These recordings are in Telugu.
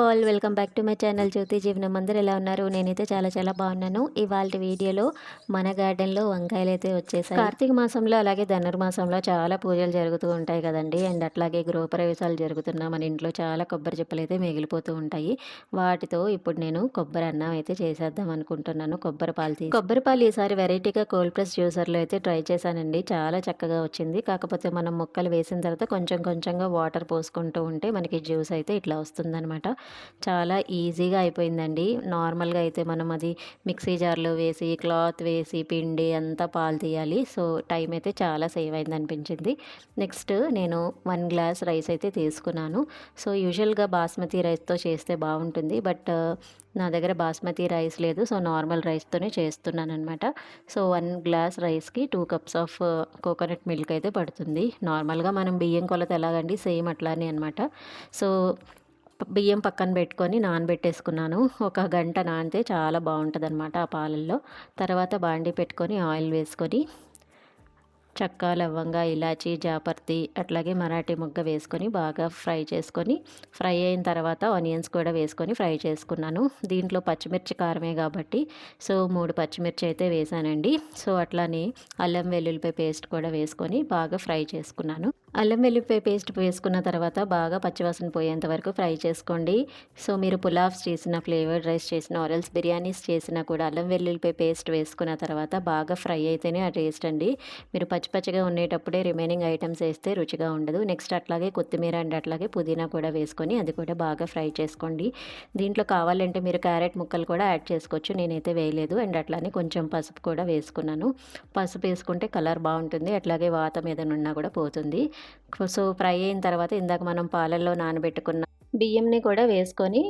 All welcome back to my channel Jyothi Jeevanam. అందరూ ఎలా ఉన్నారు? నేనైతే చాలా చాలా బాగున్నాను. ఇవాల్టి వీడియోలో మన గార్డెన్లో వంకాయలు అయితే వచ్చేసాయి. కార్తీక మాసంలో అలాగే ధనుర్మాసంలో చాలా పూజలు జరుగుతూ ఉంటాయి కదండి. అండ్ అట్లాగే గృహప్రవేశాలు జరుగుతున్న మన ఇంట్లో చాలా కొబ్బరి చిప్పలు అయితే మిగిలిపోతూ ఉంటాయి. వాటితో ఇప్పుడు నేను కొబ్బరి అన్నం అయితే చేసేద్దాం అనుకుంటున్నాను. కొబ్బరి పాలు ఈసారి వెరైటీగా కోల్డ్ ప్రెస్ జ్యూసర్లో అయితే ట్రై చేశానండి. చాలా చక్కగా వచ్చింది. కాకపోతే మనం ముక్కలు వేసిన తర్వాత కొంచెం కొంచెంగా వాటర్ పోసుకుంటూ ఉంటే మనకి జ్యూస్ అయితే ఇట్లా వస్తుందనమాట. చాలా ఈజీగా అయిపోయిందండి. నార్మల్గా అయితే మనం అది మిక్సీ జార్లో వేసి క్లాత్ వేసి పిండి అంతా పాలు తీయాలి. సో టైం అయితే చాలా సేవ్ అయింది అనిపించింది. నెక్స్ట్ నేను 1 గ్లాస్ రైస్ అయితే తీసుకున్నాను. సో యూజువల్గా బాస్మతి రైస్తో చేస్తే బాగుంటుంది. బట్ నా దగ్గర బాస్మతి రైస్ లేదు. సో నార్మల్ రైస్తోనే చేస్తున్నాను అనమాట. సో 1 గ్లాస్ రైస్కి 2 కప్స్ ఆఫ్ కోకోనట్ మిల్క్ అయితే పడుతుంది. నార్మల్గా మనం బియ్యం కొలత ఎలాగండి సేమ్ అట్లానే అనమాట. సో బియ్యం పక్కన పెట్టుకొని నానబెట్టేసుకున్నాను. ఒక గంట నానితే చాలా బాగుంటుందన్నమాట ఆ పాలల్లో. తర్వాత బాండీ పెట్టుకొని ఆయిల్ వేసుకొని చెక్క, లవంగ, ఇలాచి, జాపత్రి అట్లాగే మరాఠీ మొగ్గ వేసుకొని బాగా ఫ్రై చేసుకొని, ఫ్రై అయిన తర్వాత ఆనియన్స్ కూడా వేసుకొని ఫ్రై చేసుకున్నాను. దీంట్లో పచ్చిమిర్చి కారమే కాబట్టి సో 3 పచ్చిమిర్చి అయితే వేసానండి. సో అట్లానే అల్లం వెల్లుల్లిపాయ పేస్ట్ కూడా వేసుకొని బాగా ఫ్రై చేసుకున్నాను. అల్లం వెల్లుల్లిపాయ పేస్ట్ వేసుకున్న తర్వాత బాగా పచ్చివాసన పోయేంత వరకు ఫ్రై చేసుకోండి. సో మీరు పులావ్స్ చేసిన, ఫ్లేవర్డ్ రైస్ చేసిన, ఆరెల్స్ బిర్యానీస్ చేసినా కూడా అల్లం వెల్లుల్లిపాయ పేస్ట్ వేసుకున్న తర్వాత బాగా ఫ్రై అయితేనే ఆ టేస్ట్ అండి. మీరు పచ్చి పచ్చిగా ఉండేటప్పుడే రిమైనింగ్ ఐటమ్స్ వేస్తే రుచిగా ఉండదు. నెక్స్ట్ అట్లాగే కొత్తిమీర అండ్ అట్లాగే పుదీనా కూడా వేసుకొని అది కూడా బాగా ఫ్రై చేసుకోండి. దీంట్లో కావాలంటే మీరు క్యారెట్ ముక్కలు కూడా యాడ్ చేసుకోవచ్చు. నేనైతే వేయలేదు. అండ్ అట్లానే కొంచెం పసుపు కూడా వేసుకున్నాను. పసుపు వేసుకుంటే కలర్ బాగుంటుంది. అట్లాగే వాతం ఏదైనా ఉన్నా కూడా పోతుంది. సో ఫ్రై అయిన తర్వాత ఇందాక మనం పాలల్లో నానబెట్టుకున్న బియ్యంని కూడా వేసుకొని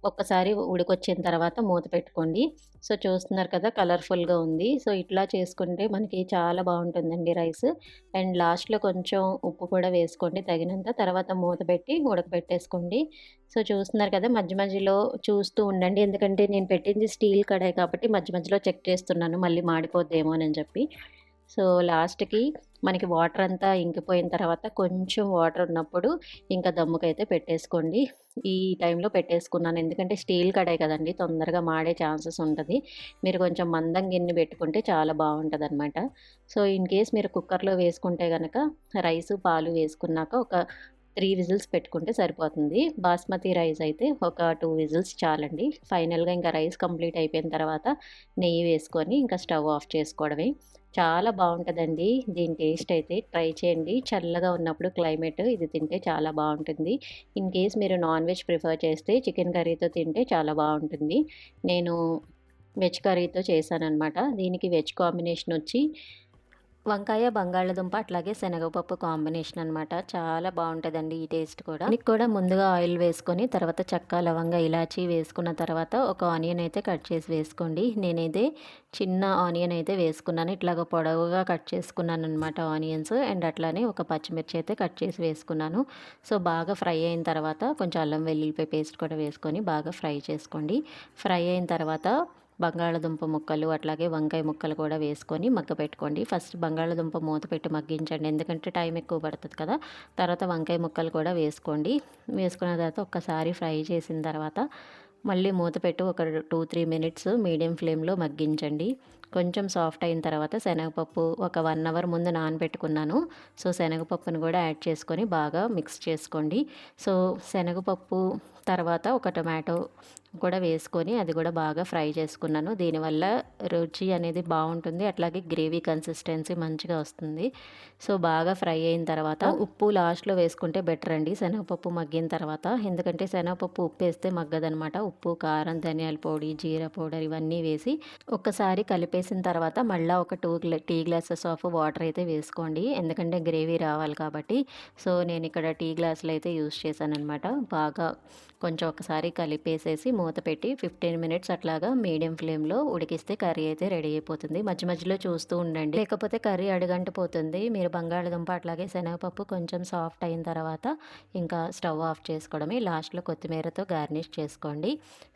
ఒక్కసారి ఉడికొచ్చిన తర్వాత మూత పెట్టుకోండి. సో చూస్తున్నారు కదా కలర్ఫుల్గా ఉంది. సో ఇట్లా చేసుకుంటే మనకి చాలా బాగుంటుందండి రైస్. అండ్ లాస్ట్లో కొంచెం ఉప్పు కూడా వేసుకోండి తగినంత. తర్వాత మూత పెట్టి ఉడకబెట్టేసుకోండి. సో చూస్తున్నారు కదా మధ్య మధ్యలో చూస్తూ ఉండండి. ఎందుకంటే నేను పెట్టింది స్టీల్ కడాయి కాబట్టి మధ్య మధ్యలో చెక్ చేస్తున్నాను మళ్ళీ మాడిపోద్దేమోనని చెప్పి. సో లాస్ట్‌కి మనకి వాటర్ అంతా ఇంకిపోయిన తర్వాత కొంచెం వాటర్ ఉన్నప్పుడు ఇంకా దమ్ముకైతే పెట్టేసుకోండి. ఈ టైంలో పెట్టేసుకున్నాను. ఎందుకంటే స్టీల్ కడాయి కదండీ! తొందరగా మాడే ఛాన్సెస్ ఉంటది. మీరు కొంచెం మందం గిన్నె పెట్టుకుంటే చాలా బావుంటదనమాట. సో ఇన్ కేస్ మీరు కుక్కర్‌లో వేసుకుంటే గనక రైసు, పాలు వేసుకున్నాక ఒక 3 విజిల్స్ పెట్టుకుంటే సరిపోతుంది. బాస్మతి రైస్ అయితే ఒక 2 విజిల్స్ చాలండి. ఫైనల్‌గా ఇంకా రైస్ కంప్లీట్ అయిపోయిన తర్వాత నెయ్యి వేసుకొని ఇంకా స్టవ్ ఆఫ్ చేసుకోవడమే. చాలా బావుంటదండి. దీని టేస్ట్ అయితే ట్రై చేయండి. చల్లగా ఉన్నప్పుడు క్లైమేట్ ఇది తింటే చాలా బావుంటుంది. ఇన్ కేస్ మీరు నాన్ వెజ్ ప్రిఫర్ చేస్తే చికెన్ కర్రీతో తింటే చాలా బావుంటుంది. నేను వెజ్ కర్రీతో చేశాననమాట. దీనికి వెజ్ కాంబినేషన్ వచ్చి వంకాయ, బంగాళదుంప అట్లాగే శనగపప్పు కాంబినేషన్ అనమాట. చాలా బావుంటదండి ఈ టేస్ట్ కూడా. దీనికి కూడా ముందుగా ఆయిల్ వేసుకొని తర్వాత చెక్క, లవంగ, ఇలాచీ వేసుకున్న తర్వాత ఒక ఆనియన్ అయితే కట్ చేసి వేసుకోండి. నేనైతే చిన్న ఆనియన్ అయితే వేసుకున్నాను. ఇట్లాగ పొడవుగా కట్ చేసుకున్నాననమాట ఆనియన్స్. అండ్ అట్లానే ఒక పచ్చిమిర్చి అయితే కట్ చేసి వేసుకున్నాను. సో బాగా ఫ్రై అయిన తర్వాత కొంచెం అల్లం వెల్లుల్లిపాయ పేస్ట్ కూడా వేసుకొని బాగా ఫ్రై చేసుకోండి. ఫ్రై అయిన తర్వాత బంగాళదుంప ముక్కలు అట్లాగే వంకాయ ముక్కలు కూడా వేసుకొని మగ్గపెట్టుకోండి. ఫస్ట్ బంగాళదుంప మూత పెట్టి మగ్గించండి. ఎందుకంటే టైం ఎక్కువ పడుతుంది కదా! తర్వాత వంకాయ ముక్కలు కూడా వేసుకోండి. వేసుకున్న తర్వాత ఒక్కసారి ఫ్రై చేసిన తర్వాత మళ్ళీ మూత పెట్టి ఒక 2-3 మినిట్స్ మీడియం ఫ్లేమ్‌లో మగ్గించండి. కొంచెం సాఫ్ట్ అయిన తర్వాత శనగపప్పు ఒక 1 అవర్ ముందు నానబెట్టుకున్నాను. సో శనగపప్పును కూడా యాడ్ చేసుకొని బాగా మిక్స్ చేసుకోండి. సో శనగపప్పు తర్వాత ఒక టొమాటో కూడా వేసుకొని అది కూడా బాగా ఫ్రై చేసుకున్నాను. దీనివల్ల రుచి అనేది బావుంటుంది. అట్లాగే గ్రేవీ కన్సిస్టెన్సీ మంచిగా వస్తుంది. సో బాగా ఫ్రై అయిన తర్వాత ఉప్పు లాస్ట్‌లో వేసుకుంటే బెటర్ అండి శనగపప్పు మగ్గిన తర్వాత. ఎందుకంటే శనగపప్పు ఉప్పేస్తే మగ్గదనమాట. ఉప్పు, కారం, ధనియాల పొడి, జీరా పౌడర్ ఇవన్నీ వేసి ఒక్కసారి కలిపేసిన తర్వాత మళ్ళా ఒక 2 టీ గ్లాసెస్ ఆఫ్ వాటర్ అయితే వేసుకోండి. ఎందుకంటే గ్రేవీ రావాలి కాబట్టి. సో నేను ఇక్కడ టీ గ్లాసులు అయితే యూజ్ చేశాననమాట. బాగా కొంచెం ఒకసారి కలిపేసేసి మూత పెట్టి 15 మినిట్స్ అట్లాగా మీడియం ఫ్లేమ్లో ఉడికిస్తే కర్రీ అయితే రెడీ అయిపోతుంది. మధ్య మధ్యలో చూస్తూ ఉండండి, లేకపోతే కర్రీ అడుగంటిపోతుంది. మీరు బంగాళదుంప అట్లాగే శనగపప్పు కొంచెం సాఫ్ట్ అయిన తర్వాత ఇంకా స్టవ్ ఆఫ్ చేసుకోవడమే. లాస్ట్లో కొత్తిమీరతో గార్నిష్ చేసుకోండి.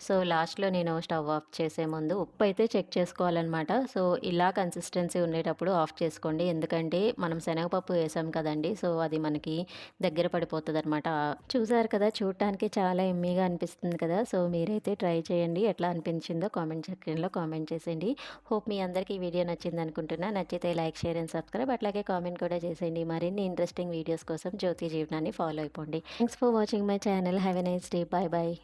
సో లాస్ట్లో నేను స్టవ్ ఆఫ్ చేసే ముందు ఉప్పు అయితే చెక్ చేసుకోవాలన్నమాట. సో ఇలా కన్సిస్టెన్సీ ఉండేటప్పుడు ఆఫ్ చేసుకోండి, ఎందుకంటే మనం శనగపప్పు వేసాం కదండి, సో అది మనకి దగ్గర పడిపోతుంది అనమాట. చూసారు కదా, చూడటానికి చాలా ఎమ్మీగా అనిపిస్తుంది కదా. సో మీరైతే ట్రై చేయండి, ఎట్లా అనిపించిందో కామెంట్ సెక్షన్లో కామెంట్ చేసేయండి. హోప్ మీ అందరికీ ఈ వీడియో నచ్చింది అనుకుంటున్నా. నచ్చితే లైక్, షేర్ అండ్ సబ్స్క్రైబ్, అట్లాగే కామెంట్ కూడా చేసేయండి. మరిన్ని ఇంట్రెస్టింగ్ వీడియోస్ కోసం జ్యోతి జీవనాన్ని ఫాలో అయిపోండి. Thanks for watching my channel. Have a nice day. Bye bye.